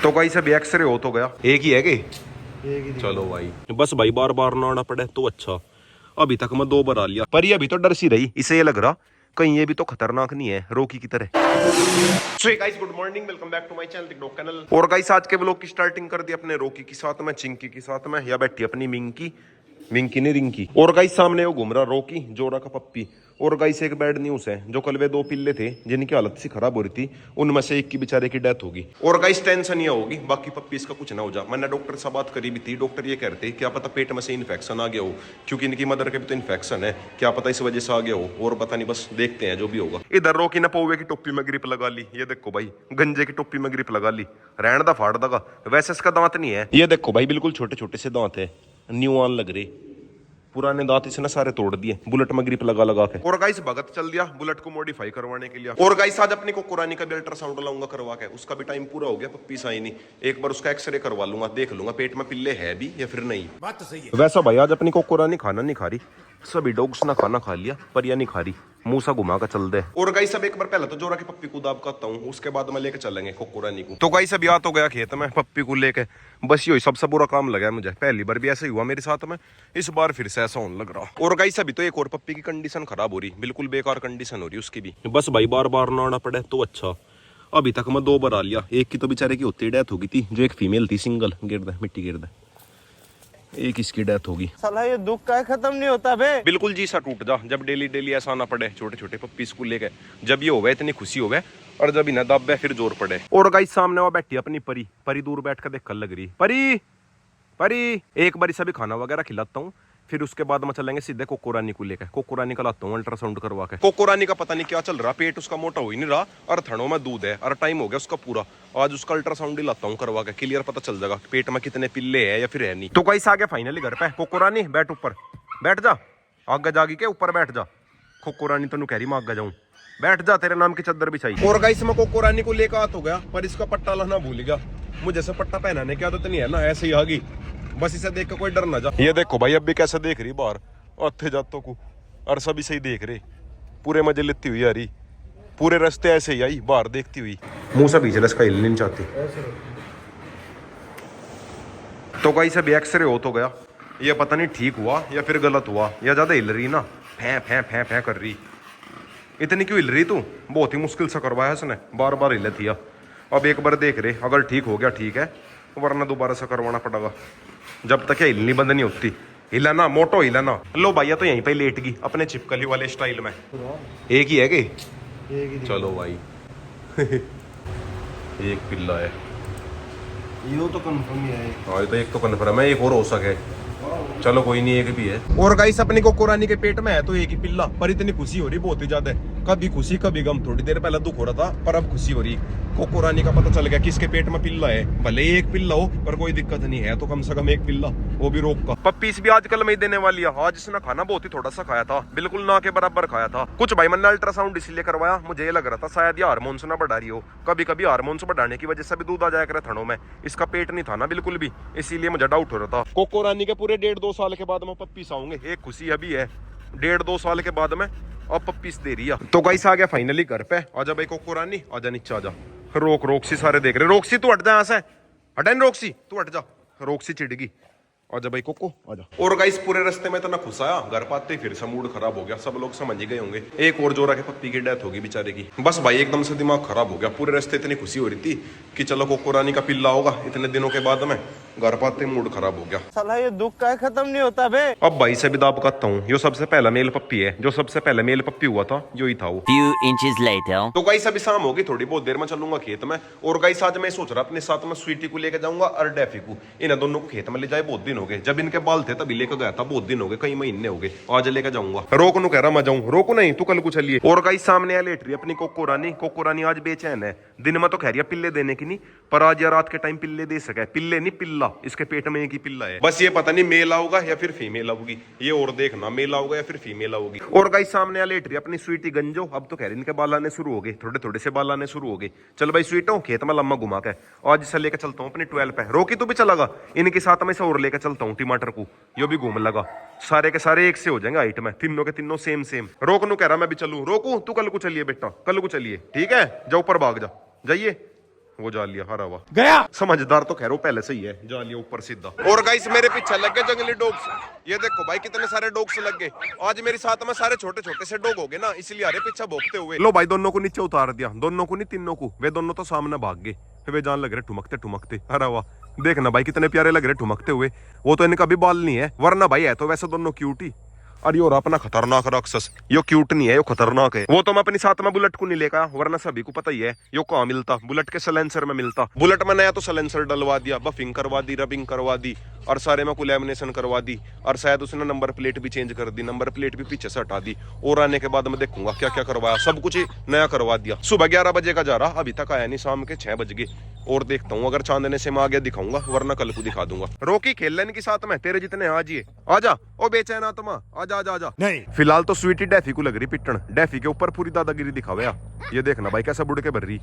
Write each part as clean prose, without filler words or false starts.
तो गाइस अभी एक्सरे हो तो गया, एक ही है कि एक ही चलो भाई, बस भाई बार बार ना आना पड़े तो अच्छा। अभी तक मैं 2 बार आ लिया, पर ये अभी तो डर सी रही, इसे ये लग रहा कहीं ये भी तो खतरनाक नहीं है रोकी की तरह। So guys good morning, welcome back to my channel TikTok channel. और गाइस आज के व्लॉग की स्टार्टिंग कर दी अपने रोकी के साथ में, चिंकी के साथ में, या बैठी अपनी मिंकी, मिंकी ने रिंकी। और गाइस सामने वो घूम रहा रोकी, जोरा का पप्पी। और गाइस एक बैड न्यूज है, जो कल वे 2 पिल्ले थे जिनकी हालत सी खराब हो रही थी, उनमें से एक की बेचारे की डेथ होगी। और गाइस टेंशन ये होगी, बाकी पप्पीज का कुछ ना हो जा। मैंने डॉक्टर से बात करी भी थी, डॉक्टर ये कहते क्या पता पेट में से इन्फेक्शन आ गया हो, क्योंकि इनकी मदर के भी तो इन्फेक्शन है, क्या पता इस वजह से आ गया हो, और पता नहीं, बस देखते हैं जो भी होगा। इधर रोकी ने पौवे की टोपी में ग्रिप लगा ली, ये देखो भाई गंजे की टोपी में ग्रिप लगा ली, रहन दा फाड़ दगा। वैसे इसका दांत नहीं है, ये देखो भाई बिल्कुल छोटे छोटे से दांत है, न्यू ऑन लग रहे, पुराने दांत इसने सारे तोड़ दिए बुलेट में ग्रिप लगा लगा के। और गाइस भगत चल दिया बुलेट को मॉडिफाई करवाने के लिए। और गाइस आज अपने को कुरानी का भी अल्ट्रासाउंड लाऊंगा करवा के, उसका भी टाइम पूरा हो गया, पप्पी साई नहीं, एक बार उसका एक्सरे करवा लूंगा, देख लूंगा पेट में पिल्ले है भी या फिर नहीं। बात तो सही है। वैसा भाई आज अपनी को कुरानी खाना नहीं खा रही, सभी डॉग्स ने खाना खा लिया, पर यह नहीं खा रही, मुंह सा घुमा कर चल दे। और गाइस अब एक बार पहले तो जोरा की पप्पी को दाब करता हूँ, उसके बाद मैं लेके चलेंगे कोकुरानी को। तो गाइस अभी आ तो गया खेत में पप्पी को लेके, बस यही सबसे बुरा काम लगा मुझे, पहली बार भी ऐसा ही हुआ मेरे साथ में, इस बार फिर से ऐसा होने लग रहा। और गाइस अभी तो एक और पप्पी की कंडीशन खराब हो रही, बिल्कुल बेकार कंडीशन हो रही उसकी भी, बस भाई बार बार ना आना पड़े तो अच्छा। अभी तक मैं 2 बार आ लिया, एक की तो बेचारे की होती डेथ हो गई थी, जो एक फीमेल थी सिंगल, गिर दे मिट्टी गिर दे, एक इसकी डेथ होगी। साला ये दुख का खत्म नहीं होता बे। बिल्कुल जी सा टूट जा, जब डेली डेली ऐसा आना पड़े छोटे छोटे पप्पी स्कूल लेके, जब ये होवे इतनी खुशी होवे, और जब इन्हें दबे फिर जोर पड़े। और गाइस सामने वो बैठी अपनी परी, परी दूर बैठ कर देख कर लग रही, परी परी एक बारी सभी खाना वगैरह खिलाता हूँ, फिर उसके बाद में चलेंगे सीधे कोकोरानी को लेकर, कोकोरानी का लाता हूँ अल्ट्रासाउंड करवा के। कोकोरानी का पता नहीं क्या चल रहा, पेट उसका मोटा हो ही नहीं रहा, और थनों में दूध है, और टाइम हो गया उसका पूरा, आज उसका अल्ट्रासाउंड ही लाता हूँ करवा के, क्लियर पता चल जाएगा पेट में कितने पिल्ले है या फिर है नहीं। तो गाइस आ गया फाइनली घर पे, कोकोरानी बैठ ऊपर, बैठ जा, आगे जागी के ऊपर बैठ जा, कोकोरानी तो कह रही मैं आगे जाऊं, बैठ जा, तेरे नाम की चद्दर बिछाई। और गाइस मैं कोकोरानी को लेकर आ तो गया, पर इसका पट्टा लाना भूल गया, मुझे से पट्टा पहनाने की आदत नहीं है ना, ऐसे ही आ गई, बस इसे देख कर कोई डर ना जा। ये देखो भाई अब भी कैसे देख रही बाहर आते जातों को, और सभी सही देख रहे, पूरे मजे लेती हुई आ रही, पूरे रास्ते ऐसे ही आई बाहर देखती हुई, मुंह से बीच रस का हिलने नहीं चाहती। तो गाइस अभी एक्सरे हो तो गया, ये पता नहीं ठीक हुआ या फिर गलत हुआ, या ज्यादा हिल रही ना, फै फै फै फै कर रही, इतनी क्यों हिल रही तू, बहुत ही मुश्किल से करवाया उसने, बार बार हिल थी। अब एक बार देख रहे, अगर ठीक हो गया ठीक है, वरना दोबारा से करवाना पड़ेगा, जब तक हिलनी बंद नहीं होती। हिलाना मोटो हिलाना। लो भैया तो यहीं पे लेट गई अपने चिपकली वाले स्टाइल में, एक ही है कि एक ही चलो भाई एक पिल्ला है, यो तो कंफर्म ही है। हाँ ये तो एक तो कन्फर्म है, एक और हो सके, चलो कोई नहीं एक भी है। और गाइस अपने को कोरानी के पेट में है तो एक ही पिल्ला, पर इतनी खुशी हो रही बहुत ही ज्यादा, कभी खुशी कभी गम, थोड़ी देर पहले दुख हो रहा था पर अब खुशी हो रही, कोकोरानी का पता चल गया किसके पेट में पिल्ला है, भले एक पिल्ला हो पर कोई दिक्कत नहीं है, तो कम से कम एक पिल्ला, वो भी रोक का। पप्पीस भी आजकल में देने वाली है, आज इसने खाना बहुत ही थोड़ा सा खाया था, बिल्कुल ना के बराबर खाया था कुछ। भाई मैंने अल्ट्रासाउंड इसलिए करवाया, मुझे ये लग रहा था शायद ये हार्मोन्स ना बढ़ा रही हो, कभी कभी हार्मोन्स बढ़ाने की वजह से भी दूध आ जाया करे थनों में, इसका पेट नहीं था ना बिल्कुल भी, इसीलिए मुझे डाउट हो रहा था। कोकोरानी के पूरे 1.5-2 साल के बाद में पप्पीस आऊंगे, एक खुशी अभी है, 1.5-2 साल के बाद में अब पप्पीस दे रही है। तो गाइस आ गया फाइनली घर पे, आजा भाई कोकोरानी, आजा नीचे आजा, रोक रोक्सी सारे देख रहे, रोक्सी तू हट जा यहाँ से, हटा रोक्सी तू हट जा, रोक्सी चिढ़गी, आजा भाई कोको आजा। और गाइस पूरे रास्ते में इतना खुश आया, घर पाते फिर से मूड खराब हो गया, सब लोग समझ ही गए होंगे, एक और जोरा के पप्पी की डेथ होगी बेचारे की, बस भाई एकदम से दिमाग खराब हो गया, पूरे रास्ते इतनी खुशी हो रही थी कि चलो कोकोरानी का पिल्ला होगा, इतने दिनों के बाद में घर पाते मूड खराब हो गया। साला ये दुख का खत्म नहीं होता बे। अब भाई से भी दाब कहता हूँ, यो सबसे पहला मेल पप्पी है, जो सबसे पहले मेल पप्पी हुआ था जो ही था वो। Few inches later. तो गाइस अभी शाम होगी, थोड़ी बहुत देर में चलूंगा खेत में, और गाइस आज मैं सोच रहा अपने साथ में स्वीटी को लेके जाऊंगा और डेफी को, इन दोनों को खेत में ले जाए, बहुत दिन हो गए, जब इनके बाल थे तभी लेकर गया था, बहुत दिन हो गए, कई महीने हो गए, आज लेके जाऊंगा। रोक नु कह रहा मैं जाऊं, रोको नहीं तू कल को चलिए। और गाइस सामने लेट रही अपनी कोकोरानी, कोकोरानी आज बेचैन है, दिन में तो कह रही है पिल्ले देने की नहीं, पर आज या रात के टाइम पिल्ले दे सके, पिल्ले नहीं पिल्ला, इसके पेट में एक ही पिल्ला है, बस ये पता नहीं मेल आऊगा या फिर फीमेल आऊगी, ये और देखना मेल आऊगा या फिर फीमेल आऊगी। और गाइस सामने लेट रही अपनी स्वीटी गंजो, अब तो कह रही इनके बाल आने शुरू हो गए, थोड़े थोड़े से बाल आने शुरू हो गए, चल भाई स्वीटो खेत में लम्बा घुमा के आज से लेकर चलता हूँ अपनी 12 पे, रोकी तू भी चलागा, इनके साथ में से और लेकर चलता हूँ टमाटर को, यो भी घूम लगा, सारे के सारे एक से हो जाएंगे हाइट में, तीनों के तीनों सेम सेम। रोक नु कह रहा मैं भी चलूं, रोकू तू कल को चलिए बेटा, कल को चलिए ठीक है, जाओ ऊपर भाग जा, जाइए वो जा लिया हरा हुआ गया। समझदार तो खैर वो पहले से ही है, जा लिया ऊपर सीधा। और गाइस मेरे पीछे लग गए जंगली डॉग्स। ये देखो भाई कितने सारे डॉग्स लग गए। आज मेरे साथ में सारे छोटे छोटे से डॉग हो गए ना, इसलिए अरे पीछे भोंकते हुए। लो भाई दोनों को नीचे उतार दिया, दोनों को नहीं तीनों को। वे दोनों तो सामने भाग गए, वे जान लग रहे ठुमकते ठुमकते। अरे वाह देखना भाई कितने प्यारे लग रहे ठुमकते हुए। वो तो इनका भी बाल नहीं है, वरना भाई है तो वैसे दोनों क्यूट ही। और ये अपना खतरनाक राक्षस, यो क्यूट नहीं है, यो खतरनाक है। वो तो मैं अपनी साथ में बुलेट को नहीं लेकर, वरना सभी को पता ही है यो कहाँ मिलता, बुलेट के सलेंसर में मिलता। बुलेट में नया तो सलेंसर डलवा दिया, बफिंग करवा दी, रबिंग करवा दी, और सारे में लैमिनेशन करवा दी, और शायद उसने नंबर प्लेट भी चेंज कर दी, नंबर प्लेट भी पीछे से हटा दी। और आने के बाद मैं देखूंगा क्या क्या करवाया, सब कुछ ही नया करवा दिया। सुबह 11 बजे का जा रहा, अभी तक आया नहीं, शाम के 6 बज गए। और देखता हूँ अगर चांदने से मैं आ गया दिखाऊंगा, वरना कल को दिखा दूंगा। रोकी खेल लेने के साथ में तेरे जितने आज ही आजा। ओ बेचैन आत्मा आजा आजा आजा। नहीं फिलहाल तो स्वीटी डैफी को लग रही पिटन, डैफी के ऊपर पूरी दादागिरी दिखावे। ये देखना भाई कैसा बुड़ के भर रही।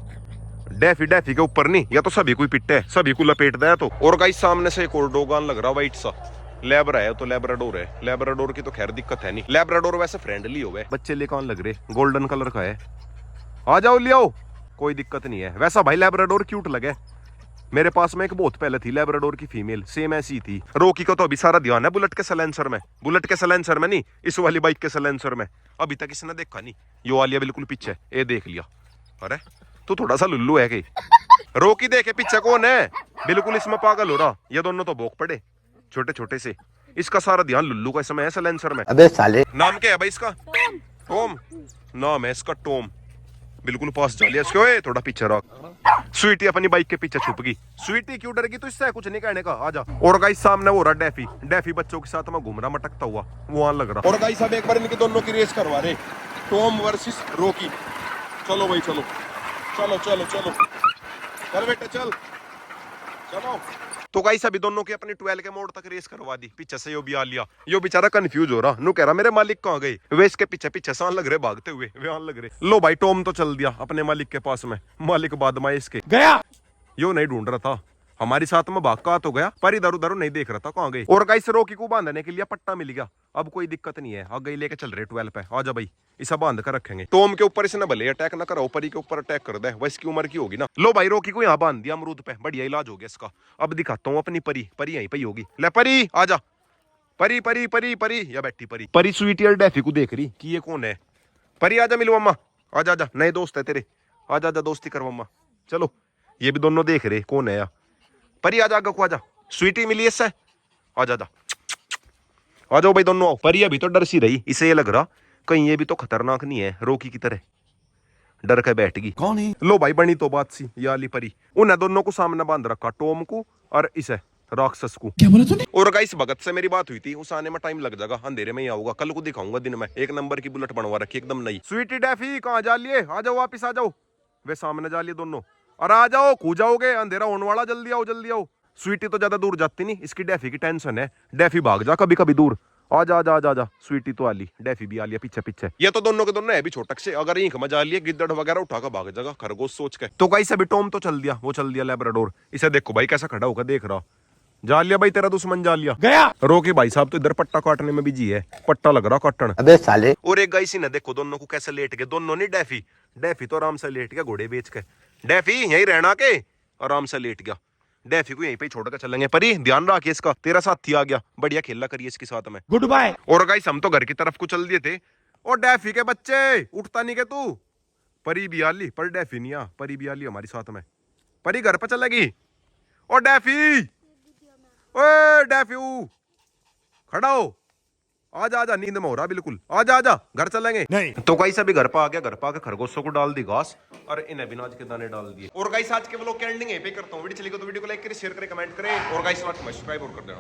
डैफी डैफी के ऊपर नहीं, या तो सभी को पिट है, सभी को लपेट दिया। तो और गाइस सामने से एक और डोगान लग रहा व्हाइट सा, लैब्रा है तो लैब्राडोर है। लैब्राडोर की तो खैर दिक्कत है नहीं, लैब्राडोर वैसे फ्रेंडली हो गए। बच्चे ले कौन लग रहे, गोल्डन कलर का है। आ जाओ ले आओ, कोई दिक्कत नहीं है। वैसा भाई लैब्राडोर क्यूट लगे। मेरे पास में एक बहुत पहले थी लैब्राडोर की फीमेल, सेम ऐसी ही थी। रोकी को तो अभी सारा ध्यान है बुलेट के सलेंसर में, बुलेट के सलेंसर में नहीं, इस वाली बाइक के सलेंसर में। अभी तक इसने देखा नहीं, यो वालिया बिल्कुल पीछे, ये देख लिया। अरे तू थोड़ा सा लुल्लू है कि रोकी देखे पीछे कौन है, बिल्कुल इसमें पागल हो रहा। ये दोनों तो भोग पड़े छोटे छोटे से, इसका सारा ध्यान लुल्लू का इसमें है सलेंसर में। अबे साले। नाम क्या है भाई इसका? टॉम नाम है इसका, टॉम। बिल्कुल पास जा लिया इसके, ओए थोड़ा पीछे रख। स्वीटी अपनी बाइक के पीछे छुप गई। स्वीटी क्यों डर गई, तो इससे कुछ नहीं कहने का, आजा। और गाइस सामने वो रहा डैफी, डैफी बच्चों के साथ में घूम रहा मटकता हुआ, वहां लग रहा। और गाइस अब एक बार इनके दोनों की रेस करवा रहे, टॉम वर्सेस रॉकी। चलो भाई चलो चलो चलो चलो चल बेटा चल चलो। तो गाइस अभी दोनों की अपनी 12 के मोड़ तक रेस करवा दी। पीछे से यो भी आ लिया, यो बेचारा कंफ्यूज हो रहा, नु कह रहा मेरे मालिक कहाँ गए। वे इसके पीछे पीछे सान लग रहे भागते हुए, वे आन लग रहे। लो भाई टॉम तो चल दिया अपने मालिक के पास में, मालिक बाद में इसके गया। यो नहीं ढूंढ रहा था, हमारी साथ में भाग का तो गया, पर इधर उधर नहीं देख रहा था कहाँ गए। और गाइस रोकी को बांधने के लिए पट्टा मिल गया, अब कोई दिक्कत नहीं है। आगे लेके चल रहे 12 पे, आजा भाई इसे बांध कर रखेंगे। टॉम के ऊपर इसने भले अटैक ना करा, परी के ऊपर अटैक कर दे, वैसे की उम्र की होगी ना। लो भाई रोकी को यहाँ बांध दिया अमरूद पे, बढ़िया इलाज हो गया इसका। अब दिखाता हूँ अपनी परी, परी यहीं पे होगी। ले परी आजा, परी परी परी परी, या बैठी परी। परी स्वीटी और डैफी को देख रही कि ये कौन है। परी आजा मिलो अम्मा, आजा आजा, नए दोस्त है तेरे, आजा आजा दोस्ती करो अम्मा। चलो ये भी दोनों देख रहे कौन है या। परी आजा आगे को आजा, स्वीटी मिली इससे, आजा आजा, आ जाओ भाई दोनों आओ। परी अभी तो डर सी रही, इसे ये लग रहा कहीं ये भी तो खतरनाक नहीं है, रोकी की तरह डर के बैठ गई। कौन है? लो भाई बनी तो बात सी, ये वाली परी। उन्हें दोनों को सामने बांध रखा, टॉम को और इसे राक्षस को। क्या बोला तूने? और गाइस भगत से मेरी बात हुई थी, उस आने में टाइम लग जाएगा, अंधेरे में ही आऊंगा, कल को दिखाऊंगा दिन में। एक नंबर की बुलेट बनवा रखी एकदम नई। स्वीटी डैफी कहाँ जा लिए, आ जाओ वापिस आ जाओ। वे सामने जा लिए दोनों, और आ जाओ खो जाओगे, अंधेरा होने वाला, जल्दी आओ जल्दी आओ। स्वीटी तो ज्यादा दूर जाती नहीं, इसकी डैफी की टेंशन है, डैफी भाग जा कभी कभी दूर। आजा आजा आजा आजा, स्वीटी तो आ ली, डैफी भी आ लिया पीछे पीछे। ये तो दोनों के दोनों है भी छोटक से, अगर यहीं मजा लिया गिद्दड़ वगैरह उठा कर भाग जाएगा खरगोश सोच के। तो गाइस अभी टॉम तो चल दिया, वो चल दिया लैब्राडोर। इसे देखो भाई कैसा खड़ा होकर देख रहा, जा लिया भाई तेरा दुश्मन जा लिया। गया। रोके भाई साहब तो इधर पट्टा काटने में बिजी है, पट्टा लग रहा काटन। अबे साले। और एक गाइस ने देखो दोनों को कैसे लेट गए, दोनों नहीं डैफी, डैफी तो आराम से लेट गया घोड़े बेच के। डैफी यहीं रहना के आराम से लेट गया, डैफी को यहीं पे छोड़ कर चलेंगे। परी ध्यान रखिए इसका, तेरा साथी आ गया, बढ़िया खेला करिए इसके साथ में। Good bye. और गाइस हम तो घर की तरफ को चल दिए थे। और डैफी के बच्चे उठता नहीं के तू, परी भी आ ली, पर डैफी नहीं आ, परी भी आ ली हमारी साथ में। परी घर पर चलेगी। और डैफी, ओए डैफी खड़ा हो, आजा आजा, नींद में हो रहा बिल्कुल, आजा आजा घर चलेंगे। नहीं। तो गाइस अभी घर पर आ गया, घर पर आके खरगोशों को डाल दी घास और इन्हें भी अनाज के दाने डाल दिए। और गाइस आज के व्लॉग की एंडिंग यहीं पे करता हूं। वीडियो चली तो वीडियो को लाइक करें, शेयर करें, कमेंट करें, और गाइस सब्सक्राइब और कर देना।